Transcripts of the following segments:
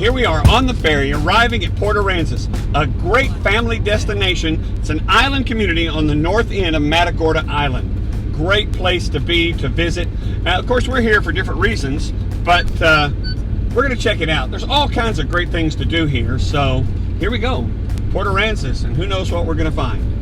Here we are on the ferry, arriving at Port Aransas, a great family destination. It's an island community on the north end of Matagorda Island. Great place to be, to visit. Now, of course, we're here for different reasons, but we're going to check it out. There's all kinds of great things to do here, so here we go. Port Aransas, and who knows what we're going to find.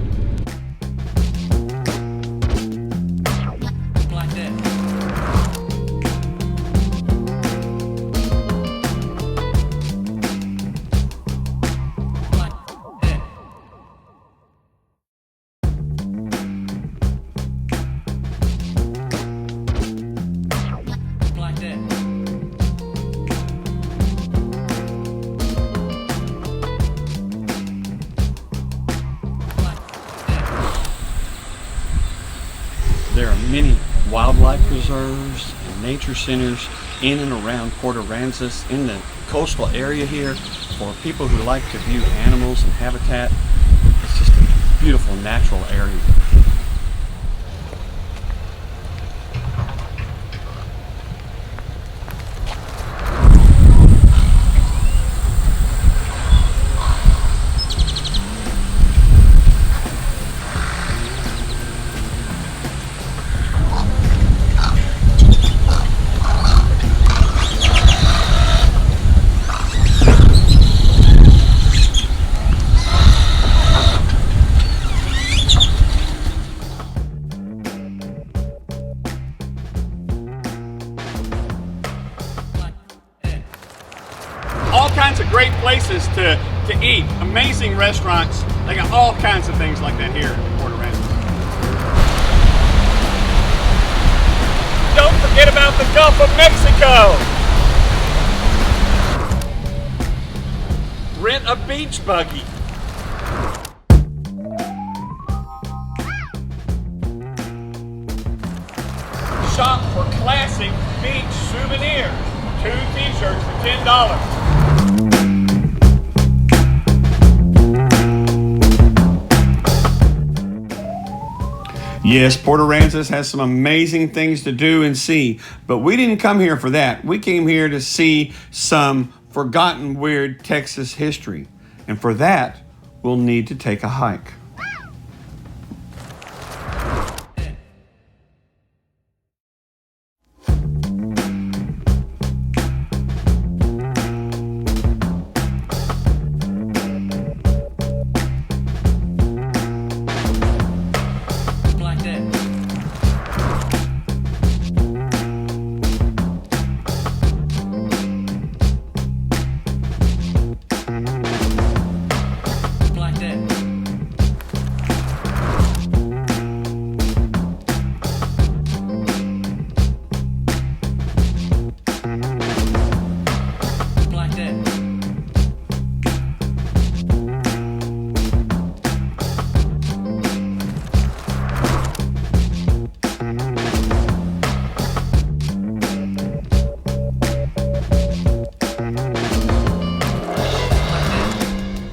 There are many wildlife preserves and nature centers in and around Port Aransas in the coastal area here for people who like to view animals and habitat. It's just a beautiful natural area. All kinds of great places to eat. Amazing restaurants. They got all kinds of things like that here in Port Aransas. Don't forget about the Gulf of Mexico. Rent a beach buggy. Shop for classic beach souvenirs. 2 t-shirts for $10. Yes, Port Aransas has some amazing things to do and see, but we didn't come here for that. We came here to see some forgotten weird Texas history, and for that, we'll need to take a hike.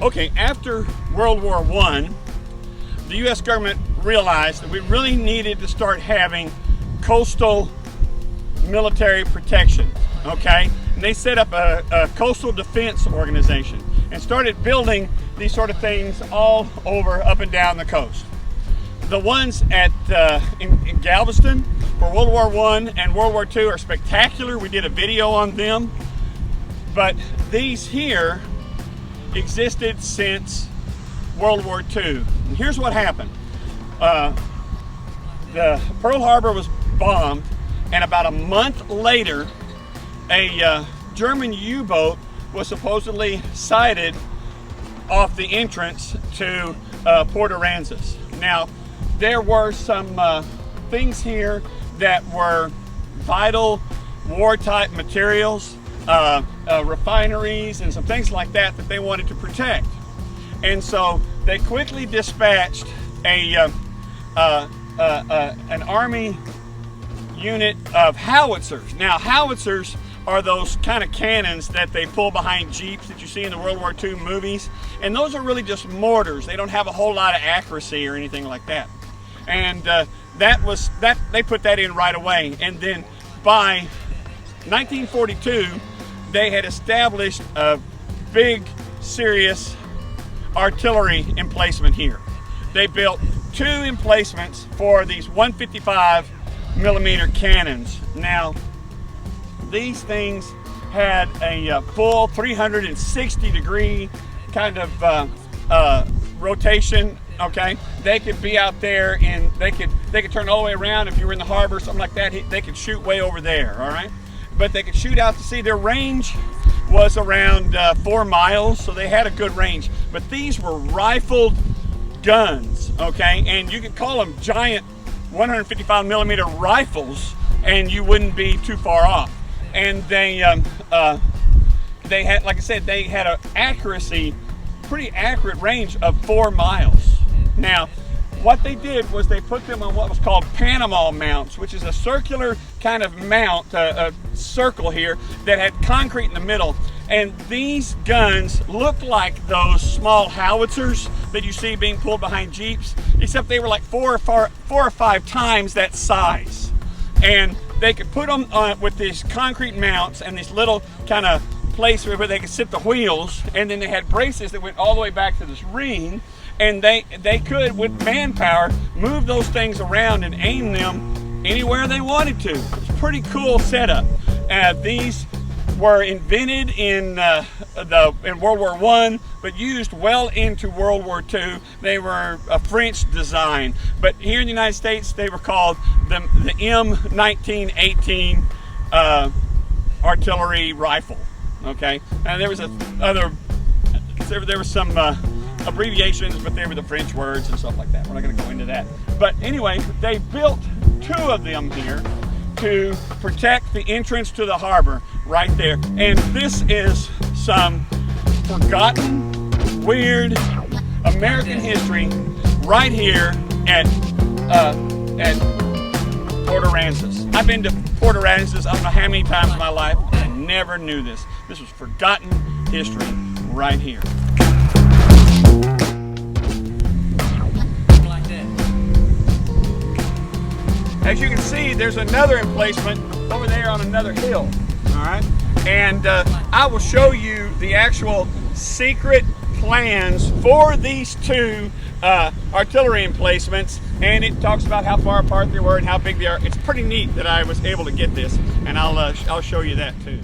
Okay, after World War I, the U.S. government realized that we really needed to start having coastal military protection, okay? And they set up a coastal defense organization and started building these sort of things all over, up and down the coast. The ones at in Galveston for World War I and World War II are spectacular. We did a video on them, but these here existed since World War II. And here's what happened. The Pearl Harbor was bombed, and about a month later, a German U-boat was supposedly sighted off the entrance to Port Aransas. Now, there were some things here that were vital war-type materials, refineries and some things like that that they wanted to protect. And so they quickly dispatched an army unit of howitzers. Now, howitzers are those kind of cannons that they pull behind Jeeps that you see in the World War II movies. And those are really just mortars. They don't have a whole lot of accuracy or anything like that. And they put that in right away. And then by 1942, they had established a big, serious artillery emplacement here. They built 2 emplacements for these 155 millimeter cannons. Now, these things had a full 360 degree kind of rotation. Okay, they could be out there and they could turn all the way around. If you were in the harbor, something like that, they could shoot way over there. All right, but they could shoot out to sea. Their range was around 4 miles, so they had a good range. But these were rifled guns, okay, and you could call them giant 155 millimeter rifles, and you wouldn't be too far off. And they had, like I said, they had an accuracy, pretty accurate range of 4 miles. Now, what they did was they put them on what was called Panama mounts, which is a circular kind of mount, a circle here that had concrete in the middle. And these guns looked like those small howitzers that you see being pulled behind Jeeps, except they were like 4 or 5 times that size. And they could put them with these concrete mounts and this little kind of place where they could sit the wheels, and then they had braces that went all the way back to this ring, and they could, with manpower, move those things around and aim them anywhere they wanted to. It's a pretty cool setup. These were invented in World War I, but used well into World War II. They were a French design, but here in the United States they were called the M1918 artillery rifle. Okay, and there was there were some abbreviations, but they were the French words and stuff like that. We're not going to go into that. But anyway, they built 2 of them here to protect the entrance to the harbor right there. And this is some forgotten, weird American history right here at Port Aransas. I've been to Port Aransas I don't know how many times in my life, and I never knew this. This was forgotten history right here. As you can see, there's another emplacement over there on another hill, all right? And I will show you the actual secret plans for these 2 artillery emplacements, and it talks about how far apart they were and how big they are. It's pretty neat that I was able to get this, and I'll show you that too.